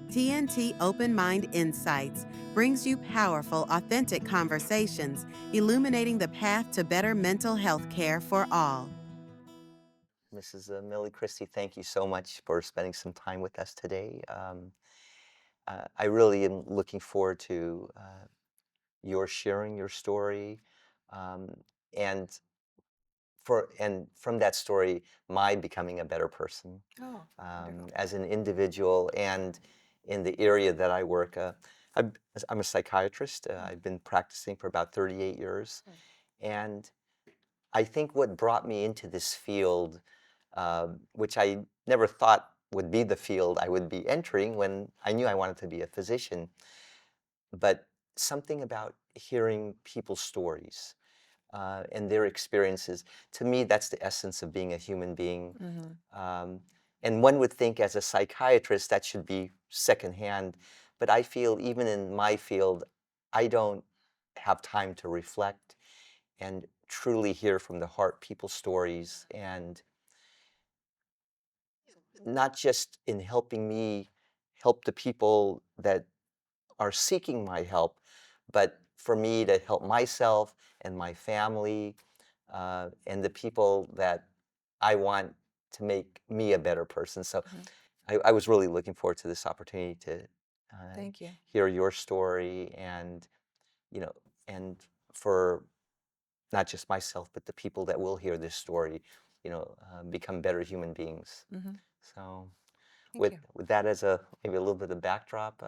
TNT Open Mind Insights brings you powerful, authentic conversations, illuminating the path to better mental health care for all. Mrs. Millie Christie, thank you so much for spending some time with us today. I really am looking forward to your sharing your story, um, and and from that story, my becoming a better person Oh, wonderful. as an individual and in the area that I work. I'm, I'm a psychiatrist. I've been practicing for about 38 years, Mm. and I think what brought me into this field, which I never thought would be the field I would be entering when I knew I wanted to be a physician, but something about hearing people's stories and their experiences, to me, that's the essence of being a human being. Mhm. Um, and one would think as a psychiatrist that should be secondhand, but I feel even in my field, I don't have time to reflect and truly hear from the heart people's stories, and not just in helping me help the people that are seeking my help, but for me to help myself and my family and the people that I want to make me a better person. So Mhm. I was really looking forward to this opportunity to Thank you. hear your story, and you know, and for not just myself, but the people that will hear this story, become better human beings. Mhm. So, Thank with you. with that as a maybe a little bit of backdrop,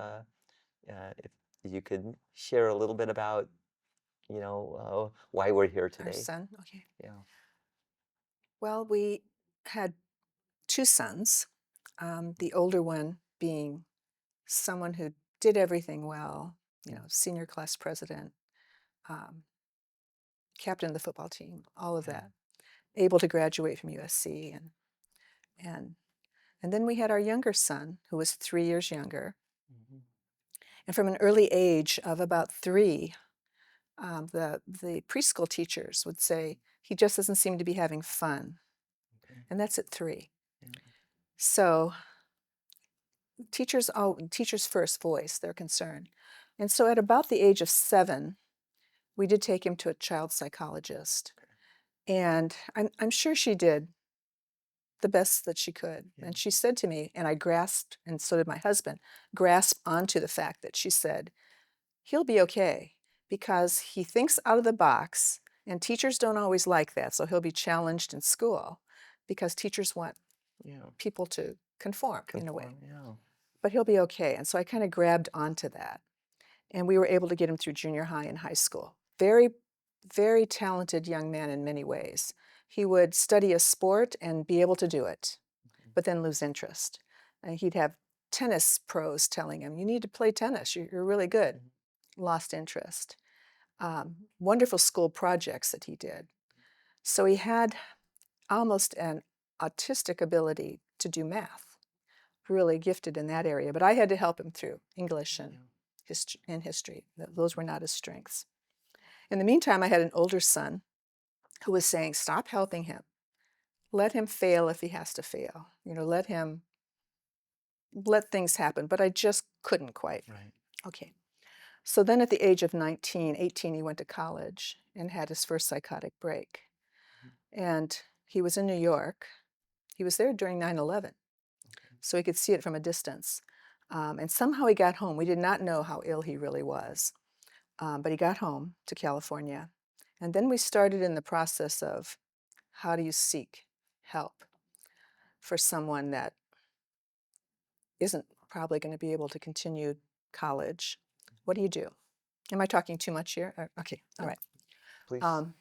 if you could share a little bit about, why we're here Our today. son, okay. Yeah. Well, we had 2 sons, the older one being someone who did everything well, senior class president, um, captain of the football team, all of Yeah. that, able to graduate from USC, and and then we had our younger son, who was 3 years younger, Mhm. and from an early age of about 3, the preschool teachers would say, "He just doesn't seem to be having fun," Okay. and that's at 3. Yeah. So teachers first voice their concern. And so at about the age of 7, we did take him to a child psychologist. And I'm sure she did the best that she could. Yeah. And she said to me, and I grasped, and so did my husband, grasped onto the fact that she said, he'll be okay because he thinks out of the box, and teachers don't always like that. So he'll be challenged in school because teachers want Yeah. people to conform in a way. Conform. Yeah. But he'll be okay. And so I kind of grabbed onto that. And we were able to get him through junior high and high school. Very, very talented young man in many ways. He would study a sport and be able to do it, but then lose interest. And he'd have tennis pros telling him, you need to play tennis, you're really good. Mhm. Lost interest. Wonderful school projects that he did. So he had almost an autistic ability to do math, really gifted in that area. But I had to help him through English and Yeah. history. Those were not his strengths. In the meantime, I had an older son who was saying, stop helping him. Let him fail if he has to fail. Let things happen. But I just couldn't quite. Right. Okay. So then at the age of 19, 18, he went to college and had his first psychotic break. Mhm. And he was in New York. He was there during 9/11, Okay. so he could see it from a distance. And somehow he got home. We did not know how ill he really was, but he got home to California. And then we started in the process of how do you seek help for someone that isn't probably going to be able to continue college? What do you do? Am I talking too much here? Okay, all No, right. please. Um,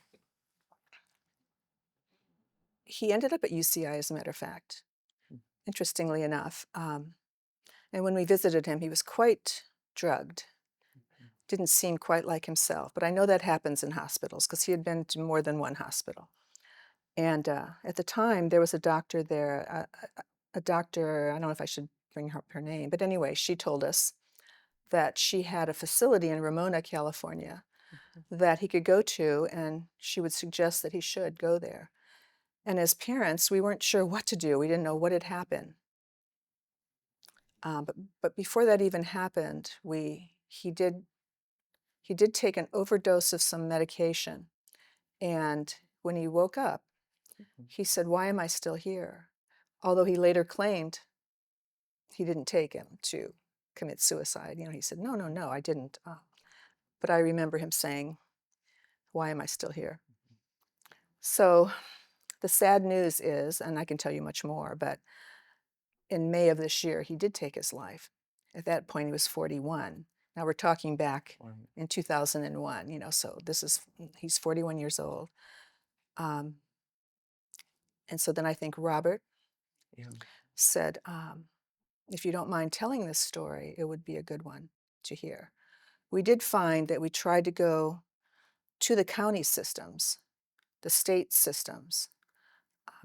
he ended up at UCI, as a matter of fact, Mm. interestingly enough. And when we visited him, he was quite drugged, Okay. didn't seem quite like himself. But I know that happens in hospitals because he had been to more than one hospital. And at the time, there was a doctor there, a doctor, I don't know if I should bring her name, but anyway, she told us that she had a facility in Ramona, California, Mhm. that he could go to, and she would suggest that he should go there. And as parents, we weren't sure what to do. We didn't know what had happened. But before that even happened, he did take an overdose of some medication, and when he woke up, he said, "Why am I still here?" Although he later claimed he didn't take him to commit suicide. He said, "No, no, no, I didn't." But I remember him saying, "Why am I still here?" So the sad news is, and I can tell you much more, but in May of this year, he did take his life. At that point, he was 41. Now we're talking back Right. in 2001, so he's 41 years old. Um, and so then I think Robert Yeah. said, if you don't mind telling this story, it would be a good one to hear. We did find that we tried to go to the county systems, the state systems.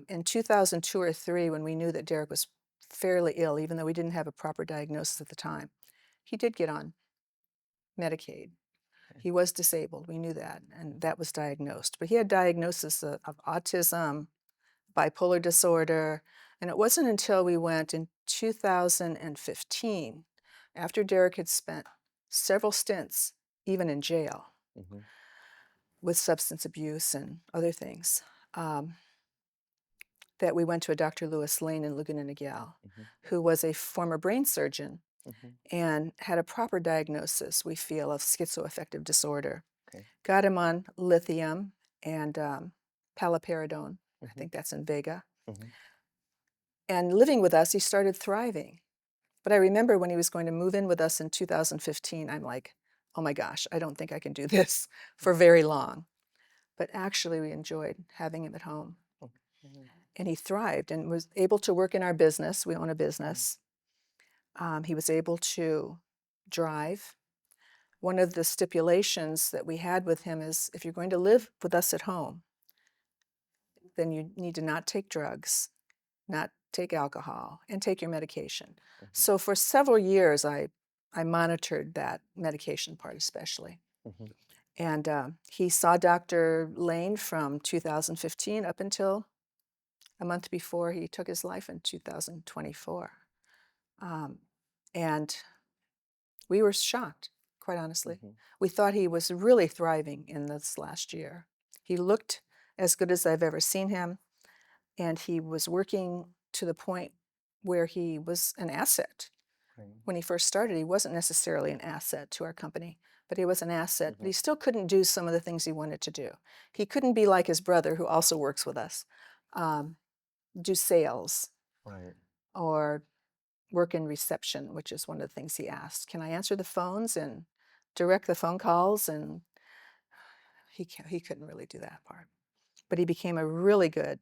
In 2002 or 3, when we knew that Derek was fairly ill, even though we didn't have a proper diagnosis at the time, he did get on Medicaid. He was disabled, we knew that, and that was diagnosed. But he had diagnosis of autism, bipolar disorder, and it wasn't until we went in 2015, after Derek had spent several stints, even in jail, Mm-hmm. with substance abuse and other things, that we went to a Dr. Lewis Lane in Laguna Niguel, Mm-hmm. who was a former brain surgeon Mm-hmm. and had a proper diagnosis, we feel, of schizoaffective disorder. Okay. Got him on lithium and paliperidone. I Mm-hmm. think that's in Vega. Mm-hmm. And living with us, he started thriving. But I remember when he was going to move in with us in 2015, I'm like, oh my gosh, I don't think I can do this for very long. But actually, we enjoyed having him at home. Okay. And he thrived and was able to work in our business. We own a business. He was able to drive. One of the stipulations that we had with him is if you're going to live with us at home, then you need to not take drugs, not take alcohol, and take your medication. Mm-hmm. So for several years, I monitored that medication part especially. Mm-hmm. And he saw Dr. Lane from 2015 up until a month before he took his life in 2024. And we were shocked, quite honestly. Mm-hmm. We thought he was really thriving in this last year. He looked as good as I've ever seen him, and he was working to the point where he was an asset. Right. When he first started, he wasn't necessarily an asset to our company, but he was an asset. Mm-hmm. But he still couldn't do some of the things he wanted to do. He couldn't be like his brother, who also works with us, do sales Right. or work in reception, which is one of the things he asked. Can I answer the phones and direct the phone calls? And he couldn't really do that part. But he became a really good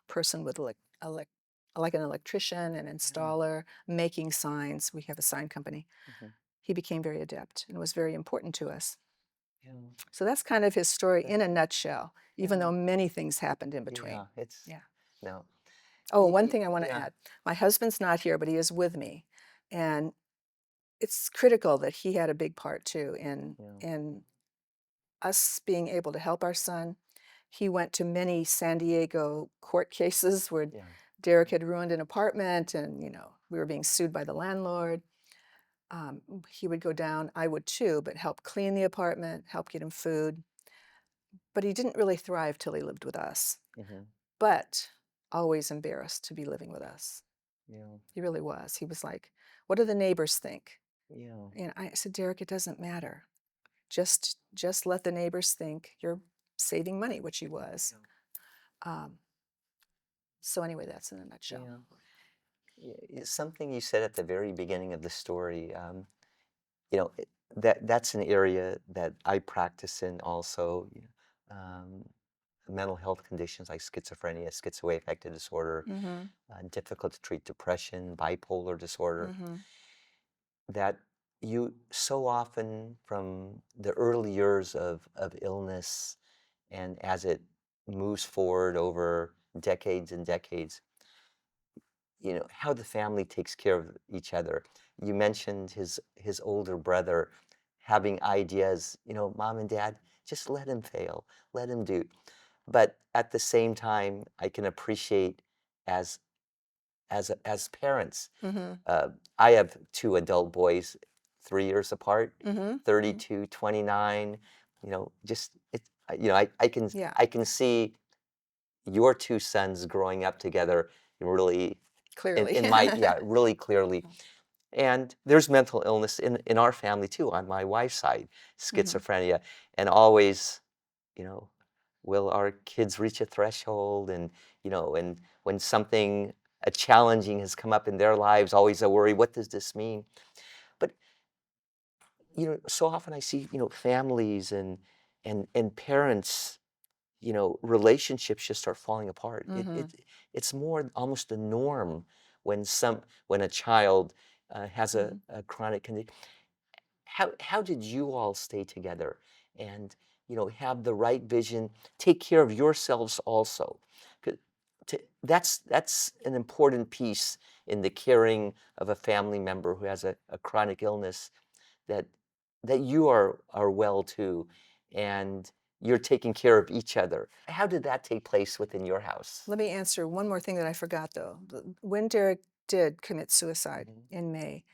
person with like an electrician, an installer, making signs. We have a sign company. Mm-hmm. He became very adept and was very important to us. Yeah. So that's kind of his story in a nutshell, even Yeah. though many things happened in between. Yeah. It's Yeah. no. Oh, one thing I want to Yeah. add. My husband's not here, but he is with me. And it's critical that he had a big part too Yeah. in us being able to help our son. He went to many San Diego court cases where Yeah. Derek had ruined an apartment and, we were being sued by the landlord. He would go down, I would too, but help clean the apartment, help get him food. But he didn't really thrive till he lived with us. Mm-hmm. But always embarrassed to be living with us. Yeah. He really was. He was like, what do the neighbors think? Yeah. And I said, Derek, it doesn't matter. Just let the neighbors think you're saving money, which he was. So anyway, that's in a nutshell. It's something you said at the very beginning of the story. That's an area that I practice in also. Um, mental health conditions like schizophrenia, schizoaffective disorder, Mm-hmm. difficult to treat depression, bipolar disorder. Mm-hmm. That you so often from the early years of illness and as it moves forward over decades and decades, how the family takes care of each other. You mentioned his older brother having ideas, mom and dad, just let him fail, let him do. But at the same time, I can appreciate as as parents. Mhm. I have two adult boys, 3 years apart, Mhm. Mhm. 32, 29. Just Yeah, I can see your two sons growing up together really clearly. in my yeah really clearly. And there's mental illness in our family too, on my wife's side, Mhm. schizophrenia, and always, you know, will our kids reach a threshold? And and when something a challenging has come up in their lives, always a worry, what does this mean? But so often I see, families and parents, relationships just start falling apart. Mhm. It's more almost the norm when a child has Mhm. a chronic condition. How did you all stay together and have the right vision, take care of yourselves also? 'Cause that's an important piece in the caring of a family member who has a chronic illness, that you are well too, and you're taking care of each other. How did that take place within your house? Let me answer one more thing that I forgot, though. When Derek did commit suicide Mhm, in May,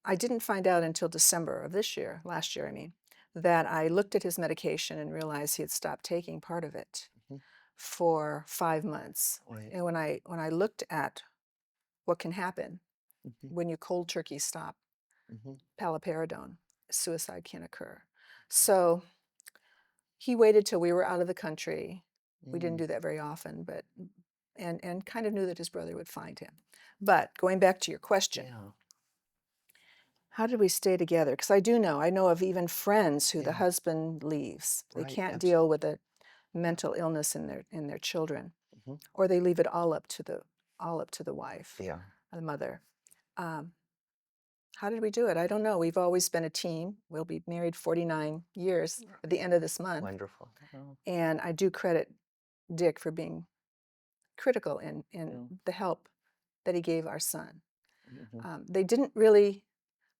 I didn't find out until December of this year, last year, I mean, that I looked at his medication and realized he had stopped taking part of it mhm, for 5 months. right. And when I looked at what can happen Mhm, when you cold turkey stop mhm, paliperidone, suicide can occur. So he waited till we were out of the country. We didn't mm, do that very often, but and kind of knew that his brother would find him. But going back to your question, yeah, how did we stay together? Because I know of even friends who the yeah, husband leaves. They right, can't deal with absolutely. a mental illness in their children, Mhm, or they leave it all up to the wife, yeah, the mother. Um, how did we do it? I don't know. We've always been a team. We'll be married 49 years at the end of this month. wonderful. Oh, And I do credit Dick for being critical in yeah, the help that he gave our son. mhm, They didn't really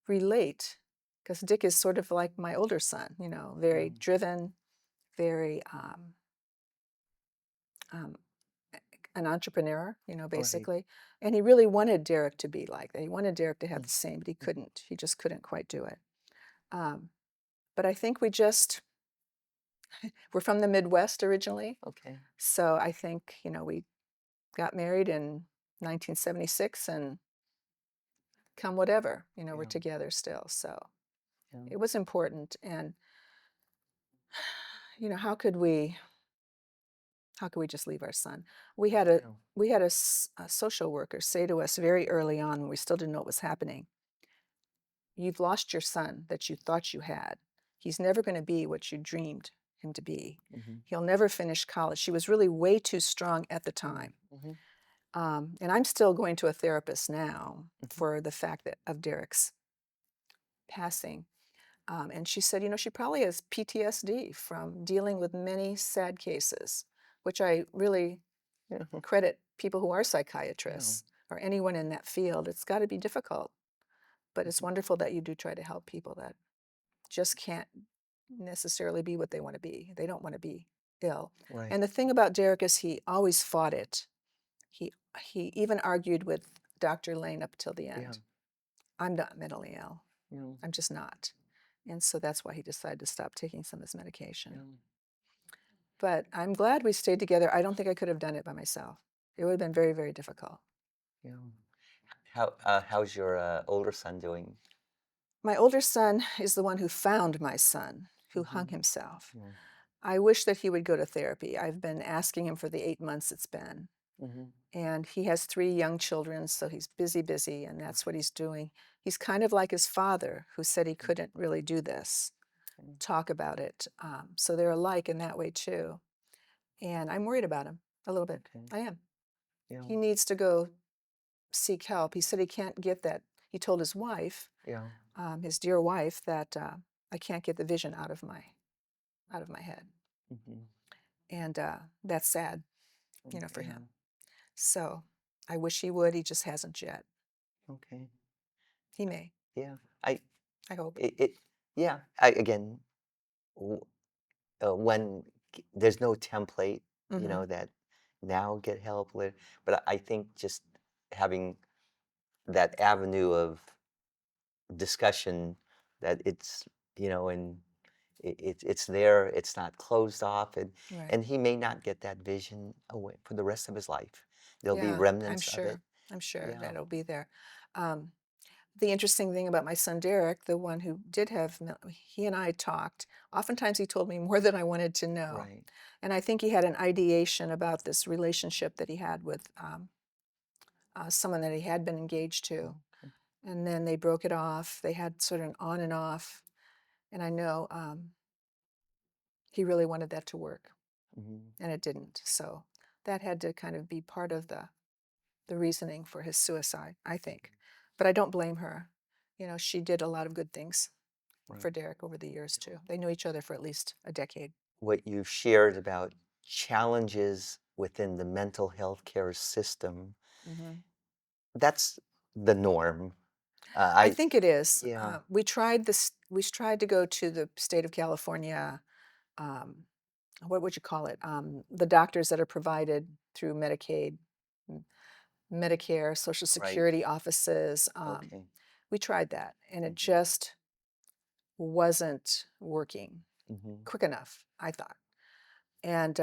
relate because Dick is sort of like my older son, yeah, very driven, very um, an entrepreneur, right. basically. And he really wanted Derek to be like that. He wanted Derek to have Mm, the same, but he mhm, couldn't. He just couldn't quite do it. Um, but I think we're from the Midwest originally. okay, So I think, we got married in 1976 and come whatever, we're yeah, together still. So yeah, it was important. And, how could we just leave our son? We had a yeah, a social worker say to us very early on when we still didn't know what was happening, "You've lost your son that you thought you had. He's never going to be what you dreamed him to be. mhm, He'll never finish college." She was really way too strong at the mm, time. mhm, And I'm still going to a therapist now mhm, for the fact that of Derek's passing. And she said, she probably has PTSD from dealing with many sad cases, which I really yeah, credit people who are yeah, psychiatrists or anyone in that field. It's got to be difficult, but it's mhm, wonderful that you do try to help people that just can't necessarily be what they want to be. They don't want to be ill. right, And the thing about Derek is he always fought it. He he even argued with Dr. Lane up till the yeah, end. I'm not mentally ill. yeah, I'm just not. And so that's why he decided to stop taking some of his medication. yeah, But I'm glad we stayed together. I don't think I could have done it by myself. It would have been very, very difficult. yeah. How's your older son doing? My older son is the one who found my son, who hung Mhm, himself. yeah, I wish that he would go to therapy. I've been asking him for the 8 months it's been. mhm, And he has 3 young children, so he's busy, busy, and that's what right, he's doing. He's kind of like his father, who said he mhm, couldn't really do this, okay, talk about it. So they're alike in that way, too. And I'm worried about him a little bit. okay, I am. yeah, He needs to go seek help. He said he can't get that. He told his wife, yeah, his dear wife, that I can't get the vision out of my head, mhm, and that's sad, for yeah, him. So I wish he would. He just hasn't yet. okay, He may. yeah. I I hope. it yeah. I again, w- when there's no template, Hmm. that now get help later. But I think just having that avenue of discussion, that it's, and it's there, it's not closed off, Right. and he may not get that vision away for the rest of his life. There'll be Yeah, I'm remnants of it. sure. I'm sure Yeah, that'll be there. Um, the interesting thing about my son Derek, the one who did have, he and I talked. Oftentimes he told me more than I wanted to know. right. And I think he had an ideation about this relationship that he had with someone that he had been engaged to. Okay. And then they broke it off. They had sort of an on and off. And I know he really wanted that to work, Hmm. and it didn't. So that had to kind of be part of the reasoning for his suicide, I think. But I don't blame her. You know, she did a lot of good things Right. for Derek over the years too. They knew each other for at least a decade. What you shared about challenges within the mental health care system, Hmm. that's the norm. I I think it is. Yeah, We tried this. We tried to go to the state of California. Um, what would you call it? The doctors that are provided through Medicaid, m- Medicare, Social right. Security offices. Okay. We tried that, and it Hmm. just wasn't working Hmm. quick enough, I thought. And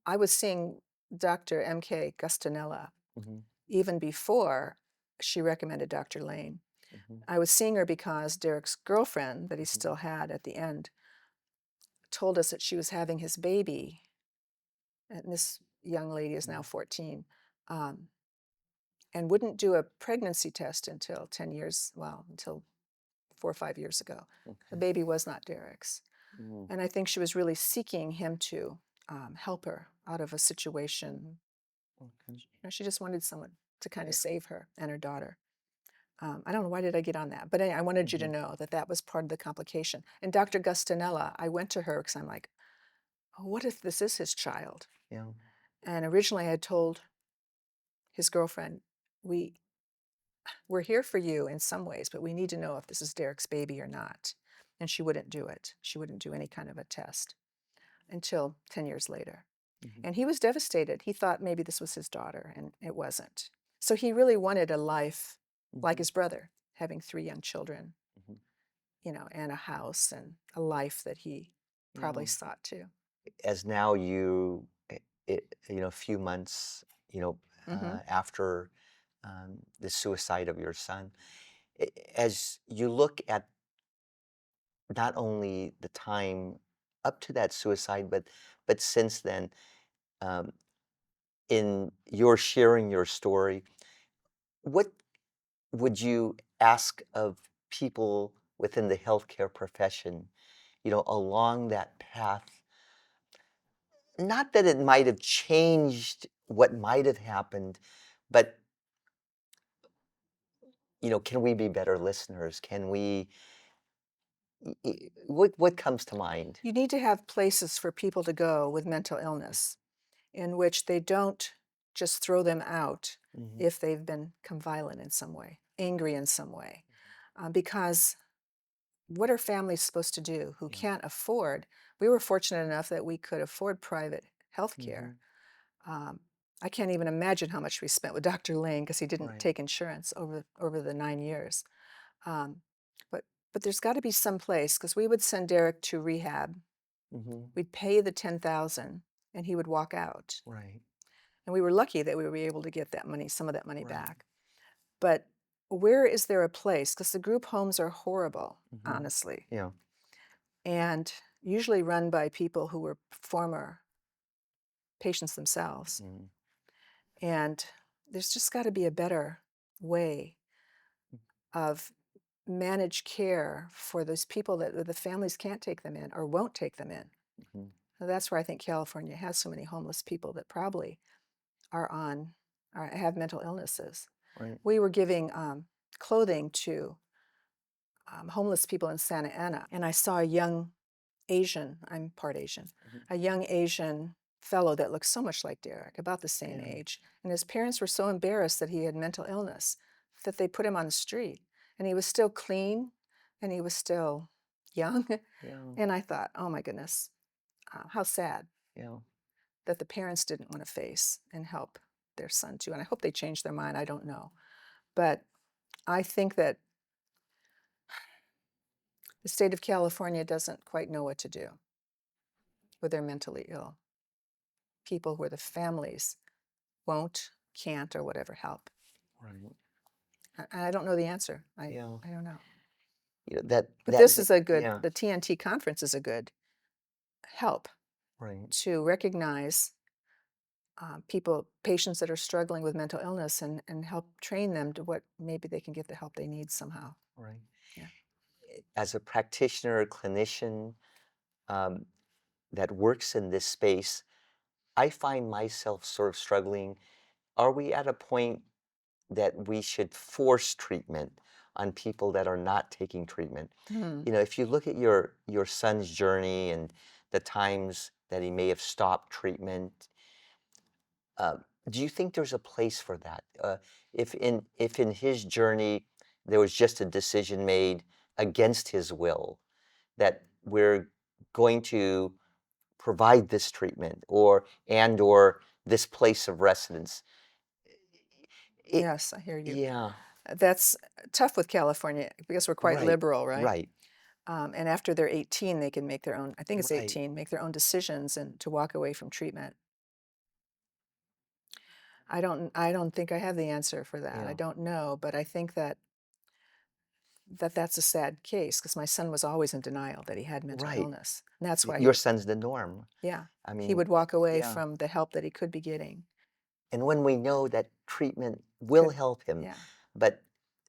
I was seeing Dr. M.K. Gustanella Hmm. even before she recommended Dr. Lane. Hmm. I was seeing her because Derek's girlfriend, that he Hmm. still had at the end, told us that she was having his baby. And this young lady is now 14, um, and wouldn't do a pregnancy test until 10 years, well, until 4 or 5 years ago. The Okay. baby was not Derek's. Mm. And I think she was really seeking him to help her out of a situation. Okay. You know, she just wanted someone to kind Yeah. of save her and her daughter. I don't know, why did I get on that? But I wanted you to Hmm. know that that was part of the complication. And Dr. Gustanella, I went to her because I'm like, oh, what if this is his child? Yeah. And originally I had told his girlfriend, we we're here for you in some ways, but we need to know if this is Derek's baby or not. And she wouldn't do it. She wouldn't do any kind of a test until 10 years later. Hmm. And he was devastated. He thought maybe this was his daughter, and it wasn't. So he really wanted a life like Hmm. his brother, having 3 young children, Hmm. you know, and a house and a life that he Yeah. probably sought to. As now a few months, Hmm. after the suicide of your son, as you look at not only the time up to that suicide, but since then, um, in your sharing your story, what would you ask of people within the healthcare profession, along that path? Not that it might have changed what might have happened, but, can we be better listeners? Can we, what comes to mind? You need to have places for people to go with mental illness in which they don't just throw them out Hmm. if they've become violent in some way, angry in some way. Because what are families supposed to do who Yeah. can't afford? We were fortunate enough that we could afford private health care. Hmm. Um, I can't even imagine how much we spent with Dr. Lane because he didn't Right. take insurance over the 9 years. Um, but but there's got to be some place because we would send Derek to rehab. Hmm. We'd pay the 10,000, and he would walk out. Right. And we were lucky that we were able to get that money, some of that money Right. back. But where is there a place? Because the group homes are horrible, Hmm. honestly, Yeah. and usually run by people who were former patients themselves. Mm. And there's just got to be a better way of managed care for those people that the families can't take them in or won't take them in. Hmm. So that's where I think California has so many homeless people that probably are on or have mental illnesses. Right. We were giving clothing to homeless people in Santa Ana, and I saw a young Asian, I'm part Asian, Hmm. a young Asian fellow that looked so much like Derek, about the same Yeah. age. And his parents were so embarrassed that he had mental illness that they put him on the street. And he was still clean and he was still young. Yeah. And I thought, oh my goodness, how sad Yeah. that the parents didn't want to face and help. their son too, and I hope they change their mind. I don't know. But I think that the state of California doesn't quite know what to do with their mentally ill people where the families won't, can't, or whatever help. Right. And I don't know the answer. Yeah. I don't know. You know, But this is yeah. the TNT conference is a good help Right. to recognize patients that are struggling with mental illness and help train them to what maybe they can get the help they need somehow. Right. Yeah. As a practitioner, clinician um, that works in this space, I find myself sort of struggling. Are we at a point that we should force treatment on people that are not taking treatment? Hmm. You know, if you look at your son's journey and the times that he may have stopped treatment, uh, do you think there's a place for that? If in his journey there was just a decision made against his will that we're going to provide this treatment or this place of residence. It, Yes, I hear you. yeah, That's tough with California because we're quite right, liberal, right? right, And after they're 18, they can make their own, I think it's right. 18, make their own decisions and to walk away from treatment. I don't think I have the answer for that. I Yeah, don't know, but I think that's a sad case because my son was always in denial that he had mental right. illness. And that's why Your son's the norm. yeah, I he mean, would walk away yeah. from the help that he could be getting. And when we know that treatment will Could, help him, yeah. but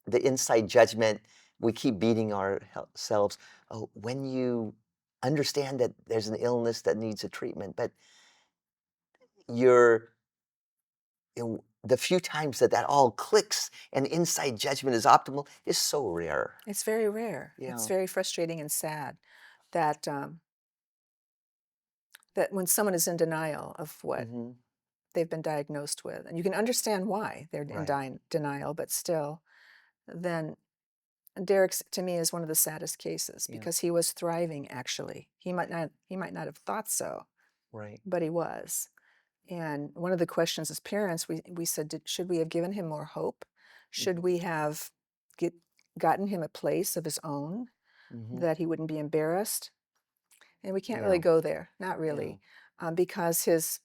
the inside judgment, we keep beating ourselves. Oh, when you understand that there's an illness that needs a treatment, but you're the few times that that all clicks and inside judgment is optimal is so rare. It's very rare. It's Yeah. very frustrating and sad that that when someone is in denial of what Hmm. they've been diagnosed with, and you can understand why they're in Right. denial, but still, then Derek's to me is one of the saddest cases Yeah. because he was thriving actually. He might not have thought so, Right. but he was. And one of the questions as parents, we said, should we have given him more hope? Should Hmm. we have get, gotten him a place of his own Hmm. that he wouldn't be embarrassed? And we can't really Yeah. go there, not Yeah. really, because his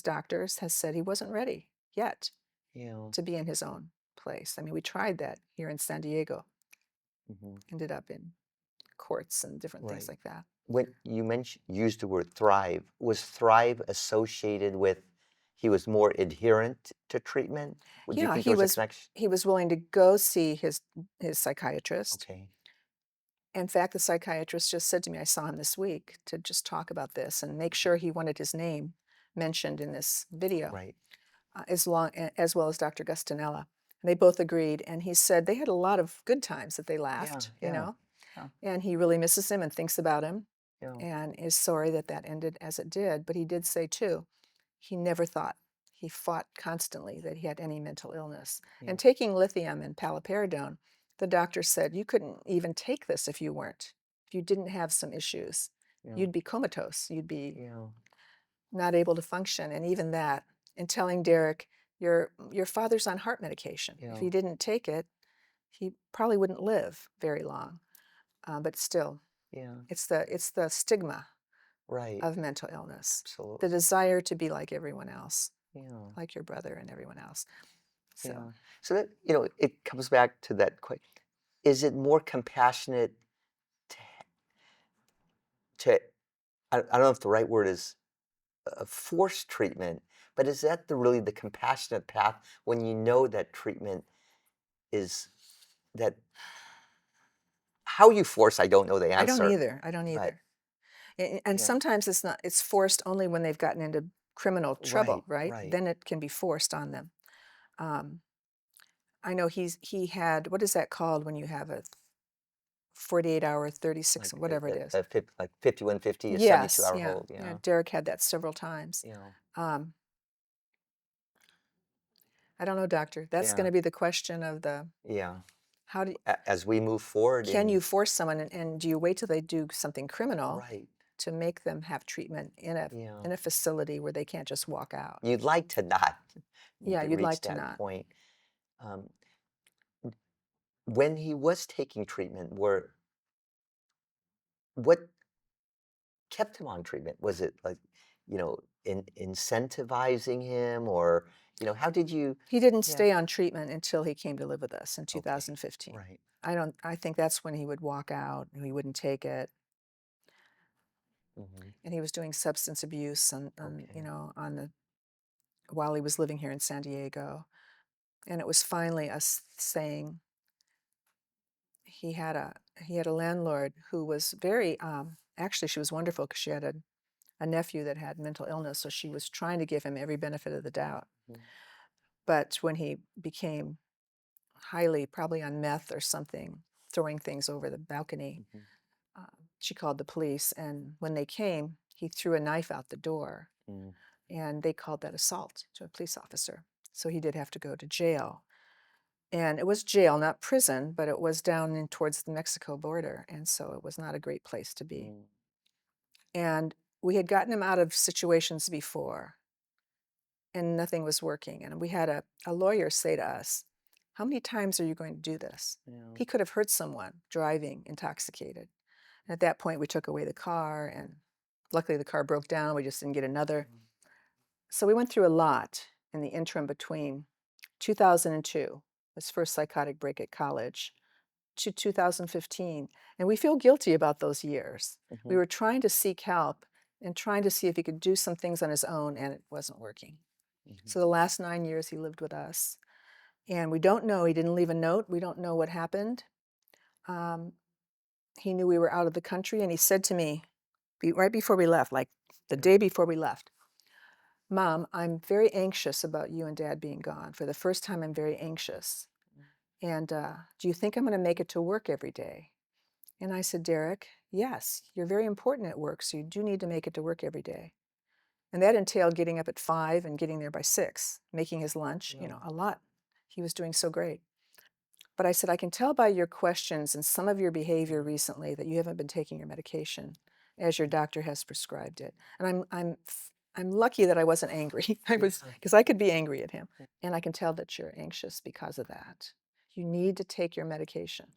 doctors has said he wasn't ready yet Yeah. to be in his own place. I mean, we tried that here in San Diego, Hmm. ended up in courts and different things Right. like that. When you used the word thrive, was thrive associated with he was more adherent to treatment? Would you Yeah, think there was a connection? he was willing to go see his psychiatrist. Okay. In fact, the psychiatrist just said to me, I saw him this week to just talk about this and make sure he wanted his name mentioned in this video, Right. as well as Dr. Gustanella. And they both agreed, and he said they had a lot of good times that they Yeah. laughed, Yeah. Yeah. and he really misses him and thinks about him Yeah. and is sorry that that ended as it did. But he did say, too, he never thought, he fought constantly that he had any mental illness. Yeah. And taking lithium and paliperidone, the doctor said you couldn't even take this if you didn't have some issues. Yeah. You'd be comatose. You'd be Yeah. not able to function. And even that, and telling Derek, your father's on heart medication. If Yeah. he didn't take it, he probably wouldn't live very long. But still, Yeah. it's the stigma Right. of mental illness, the Absolutely. desire to be like everyone else, Yeah. like your brother and everyone else. So Yeah. So that, it comes back to that question. Is it more compassionate to, I don't know if the right word is forced treatment, but is that really the compassionate path when you know that treatment is that how you force, I don't know the I don't answer, either. I don't but either. And yeah, sometimes it's forced only when they've gotten into criminal trouble, right, right? right, Then it can be forced on them. Um, I know he had, what is that called when you have a 48-hour, 36, like whatever it is? like 5150, a 72 Yes, hour yeah, hold, yeah. yeah, Derek had that several times. yeah, Um, I don't know, doctor. That's going yeah, to be the question of yeah. how do As we move forward can in you force someone and do you wait till they do something criminal right, to make them have treatment in Yeah. a facility where they can't just walk out. You'd like to not need Yeah, to you'd reach like to that not. point. Um, when he was taking treatment, what kept him on treatment? Was it like, incentivizing him, or, how did you? He didn't Yeah. stay on treatment until he came to live with us in Okay. 2015. Right. I think that's when he would walk out and he wouldn't take it. Hmm. And he was doing substance abuse Okay. on the while he was living here in San Diego. And it was finally us saying he had a landlord who was very actually she was wonderful because she had a nephew that had mental illness, so she was trying to give him every benefit of the doubt. Mhm. But when he became highly probably on meth or something, throwing things over the balcony, Mhm. uh, she called the police, and when they came, he threw a knife out the door, Mm. and they called that assault to a police officer. So he did have to go to jail. And it was jail, not prison, but it was down in towards the Mexico border, and so it was not a great place to be. Mm. And we had gotten him out of situations before, and nothing was working. And we had a lawyer say to us, "How many times are you going to do this?" Yeah. He could have hurt someone driving intoxicated. And at that point, we took away the car, and luckily the car broke down. We just didn't get another. So we went through a lot in the interim between 2002, his first psychotic break at college, to 2015. And we feel guilty about those years. We Mhm. were trying to seek help and trying to see if he could do some things on his own, and it wasn't working. Mhm. So the last 9 years he lived with us. And we don't know, he didn't leave a note. We don't know what happened. Um, he knew we were out of the country, and he said to me right before we left, like the day before we left, "Mom, I'm very anxious about you and Dad being gone. For the first time, I'm very anxious. And do you think I'm going to make it to work every day?" And I said, "Derek, yes, you're very important at work, so you do need to make it to work every day." And that entailed getting up at 5 and getting there by 6, making his lunch, Yeah. a lot. He was doing so great. But I said, "I can tell by your questions and some of your behavior recently that you haven't been taking your medication as your doctor has prescribed it." And I'm lucky that I wasn't angry. I was Yeah. because I could be angry at him. And I can tell that you're anxious because of that. You need to take your medication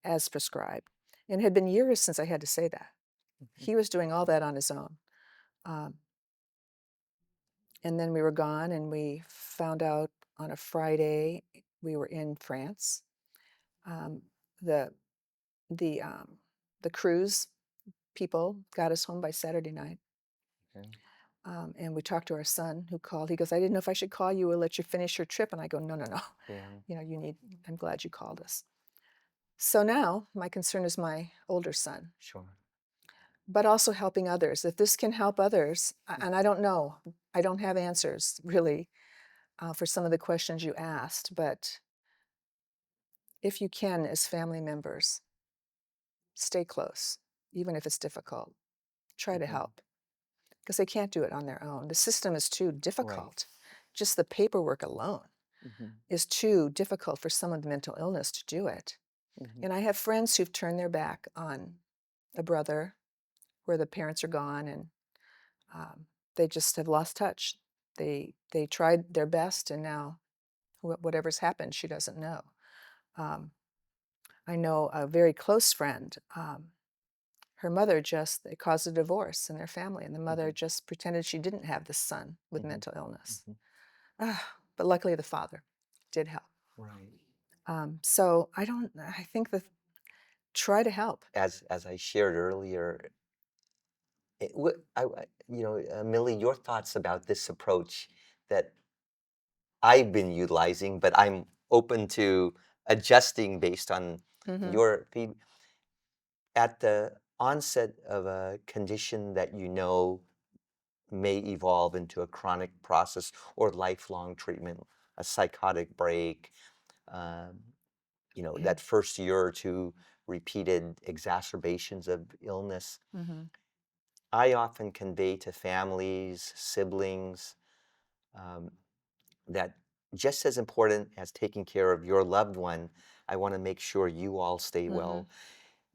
as prescribed. And it had been years since I had to say that. Mhm. He was doing all that on his own. Um, and then we were gone, and we found out on a Friday we were in France. Um, the the um, the cruise people got us home by Saturday night. Okay. And we talked to our son who called. He goes, "I didn't know if I should call you or let you finish your trip." And I go, "No, no, no. Yeah. I'm glad you called us." So now my concern is my older son, Sure. but also helping others. If this can help others, and I don't know, I don't have answers really for some of the questions you asked, but if you can, as family members, stay close, even if it's difficult. Try to Mhm. help because they can't do it on their own. The system is too Right. difficult. Just the paperwork alone Mhm. is too difficult for someone with mental illness to do it. Mhm. And I have friends who've turned their back on a brother where the parents are gone, and um, they just have lost touch. They tried their best, and now whatever's happened, she doesn't know. Um, I know a very close friend. Her mother just they caused a divorce in their family, and the mother Mhm. just pretended she didn't have this son with Mhm. mental illness. Mhm. But luckily, the father did help. Right. So I don't. I think that try to help. As I shared earlier, Millie, your thoughts about this approach that I've been utilizing, but I'm open to adjusting based on Hmm. your feed. At the onset of a condition that may evolve into a chronic process or lifelong treatment, a psychotic break, um, that first year or two, repeated exacerbations of illness. Hmm. I often convey to families, siblings, um, that just as important as taking care of your loved one, I want to make sure you all stay Hmm. well,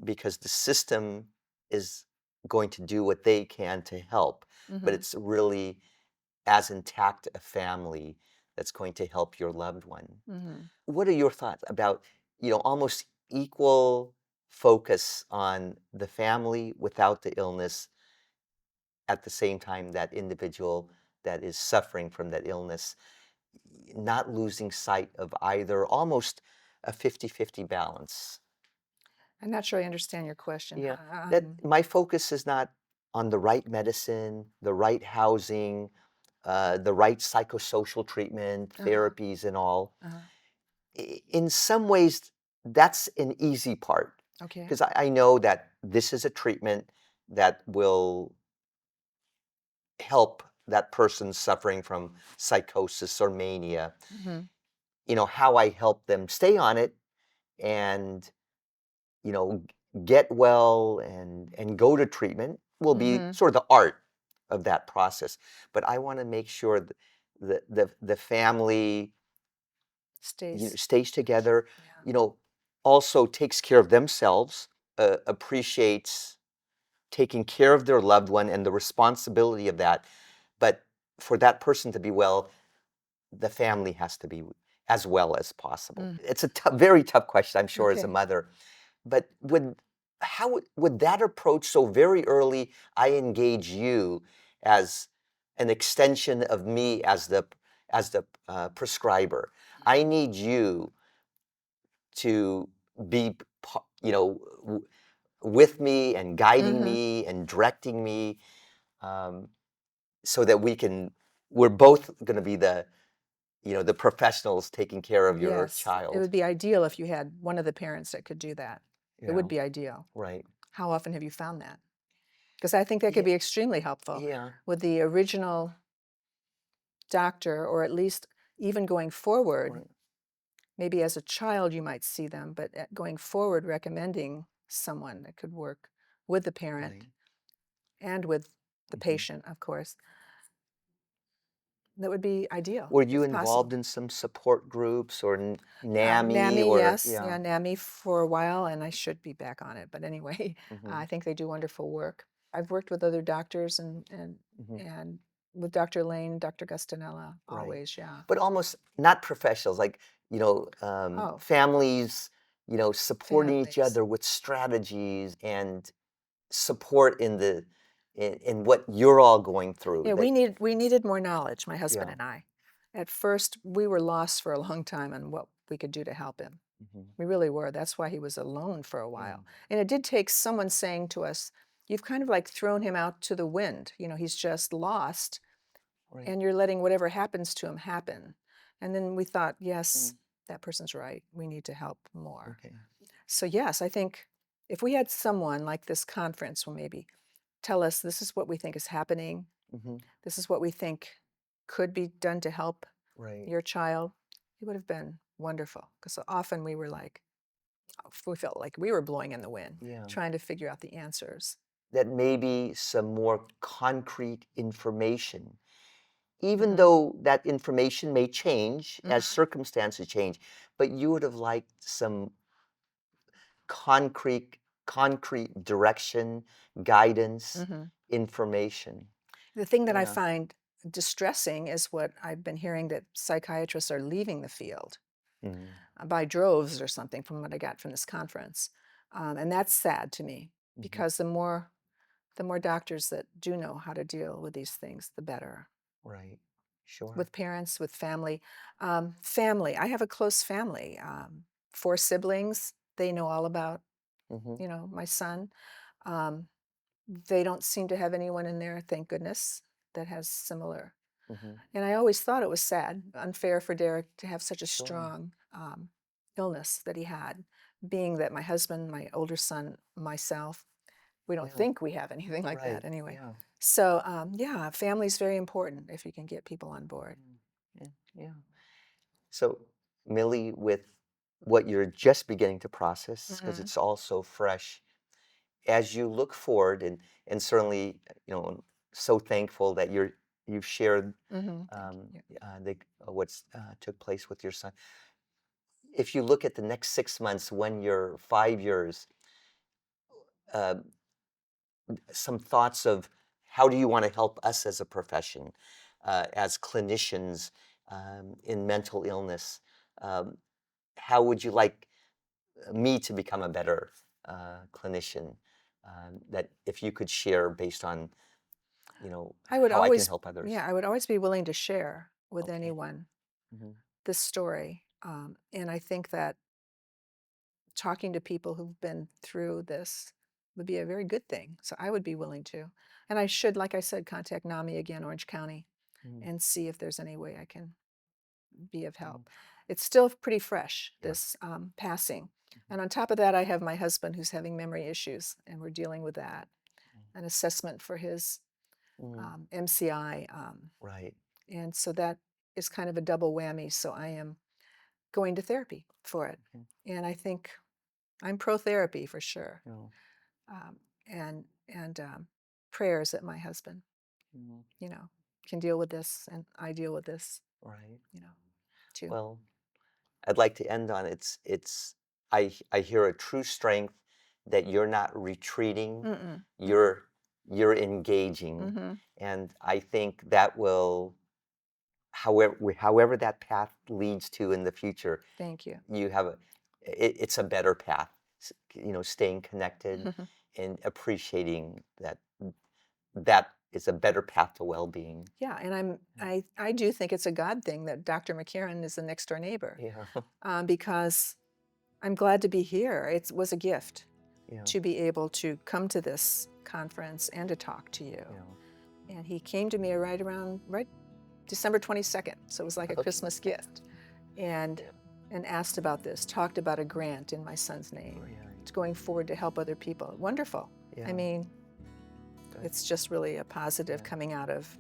because the system is going to do what they can to help, but it's really as intact a family that's going to help your loved one. What are your thoughts about, almost equal focus on the family without the illness, at the same time that individual that is suffering from that illness, not losing sight of either, almost a 50-50 balance? I'm not sure I understand your question. Yeah, that Um, my focus is not on the right medicine, the right housing, the right psychosocial treatment, uh-huh, therapies, and all. uh-huh. In some ways, that's an easy part Okay. because I know that this is a treatment that will help that person suffering from psychosis or mania. Mm-hmm. How I help them stay on it and you know, get well and go to treatment will be Mm-hmm. sort of the art of that process. But I want to make sure that the family, Stays. stays together, Yeah. you know, also takes care of themselves, appreciates taking care of their loved one and the responsibility of that. But for that person to be well, the family has to be as well as possible. Mm. It's a very tough question, I'm sure, as a Okay. mother. But how would that approach so very early? I engage you as an extension of me as the prescriber. I need you to be, with me and guiding Mm-hmm. me and directing me, um, so that we're both going to be the professionals taking care of your Yes. It child. would be ideal if you had one of the parents that could do that. It Yeah, would be ideal. right. How often have you found that? Because I think that could Yeah, be extremely helpful yeah, with the original doctor, or at least even going forward. right, Maybe as a child you might see them, but going forward, recommending someone that could work with the right. parent and with the Mhm. patient, of course, that would be ideal Were you if involved possible. in some support groups or NAMI NAMI, or yes, yeah? yeah, NAMI for a while, and I should be back on it. But anyway, Mhm, I think they do wonderful work. I've worked with other doctors mhm, and with Dr. Lane, Dr. Gustinella, right. always, yeah. But almost not professionals, like, Oh, families, supporting each families. other with strategies and support in what you're all going through. Yeah, That we needed more knowledge, my husband yeah. and I. At first, we were lost for a long time on what we could do to help him. Mhm, We really were. That's why he was alone for a yeah. while. And it did take someone saying to us, "You've kind of like thrown him out to the wind. He's just lost, Right. and you're letting whatever happens to him happen." And then we thought, Mm, yes, that person's right. We need to help more. okay. So, yes, I think if we had someone like this conference will maybe tell us this is what we think is happening, Hmm. this is what we think could be done to help Right. your child, it would have been wonderful. Because so often we felt like we were blowing in the wind, Yeah. trying to figure out the answers. That maybe some more concrete information, even Hmm. though that information may change as Hmm. circumstances change, but you would have liked some concrete direction, guidance, Hmm. information. The thing that I Yeah. find distressing is what I've been hearing, that psychiatrists are leaving the field Mhm, by droves or something, from what I got from this conference. And that's sad to me, mhm. because the more doctors that do know how to deal with these things, the better. Right. Sure. With parents, with family. Family, I have a close family, 4 siblings. They know all about, Mhm, my son. Um, they don't seem to have anyone in there, thank goodness, that has similar. mhm. And I always thought it was sad, unfair for Derek to have such a Sure. strong illness that he had, being that my husband, my older son, myself, we don't Yeah. think we have anything like that Right. anyway. Yeah. So, yeah, family's very important if you can get people on board. Mm, yeah. Yeah. So, Millie, with what you're just beginning to process, because Hmm. it's all so fresh, as you look forward, and certainly, so thankful that you've shared, Hmm. Thank you. what's took place with your son. If you look at the next 6 months, 1 year, 5 years, uh, some thoughts of how do you want to help us as a profession, as clinicians in mental illness? Um, how would you like me to become a better clinician? That if you could share based on, I would how I can always, help others. yeah, I would always be willing to share with Okay. anyone Hmm. this story. And I think that talking to people who've been through this would be a very good thing. So I would be willing to. And I should, like I said, contact NAMI again, Orange County, Hmm. and see if there's any way I can be of Hmm. help. It's still pretty fresh, Yeah. this passing. And on top of that, I have my husband who's having memory issues, and we're dealing with that. An assessment for his Mm. MCI. Right. And so that is kind of a double whammy. So I am going to therapy for it. Mhm. And I think I'm pro therapy for sure. No. Um, and prayers that my husband, Mhm. can deal with this, and I deal with this, Right. too. Well, I'd like to end on I hear a true strength that you're not retreating, Mm-mm. you're engaging, Mm-hmm. and I think that will, however that path leads to in the future, Thank you. you have it's a better path. Staying connected and appreciating that is a better path to well-being. Yeah, and I do think it's a God thing that Dr. McCarran is the next door neighbor, Yeah. because I'm glad to be here. It was a gift Yeah. to be able to come to this conference and to talk to you. Yeah. And he came to me right December 22nd, so it was like a Okay. Christmas gift, and Yeah. asked about this, talked about a grant in my son's name. It's going forward to help other people. Wonderful. I Yeah. mean, Good. it's just really a positive Yeah. coming out of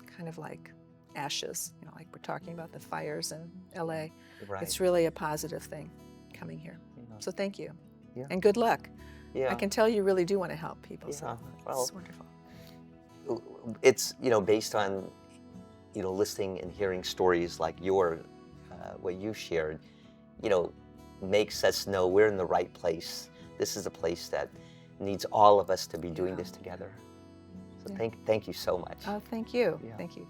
kind of like ashes, like we're talking about the fires in LA. Right. It's really a positive thing coming here. Yeah. So thank you. Yeah. And good luck. Yeah. I can tell you really do want to help people. Yeah. So Well, it's wonderful. it's based on listening and hearing stories like what you shared, makes us know we're in the right place. This is a place that needs all of us to be doing Yeah. this together. So Yeah. thank you so much. Oh, thank you. Yeah. Thank you.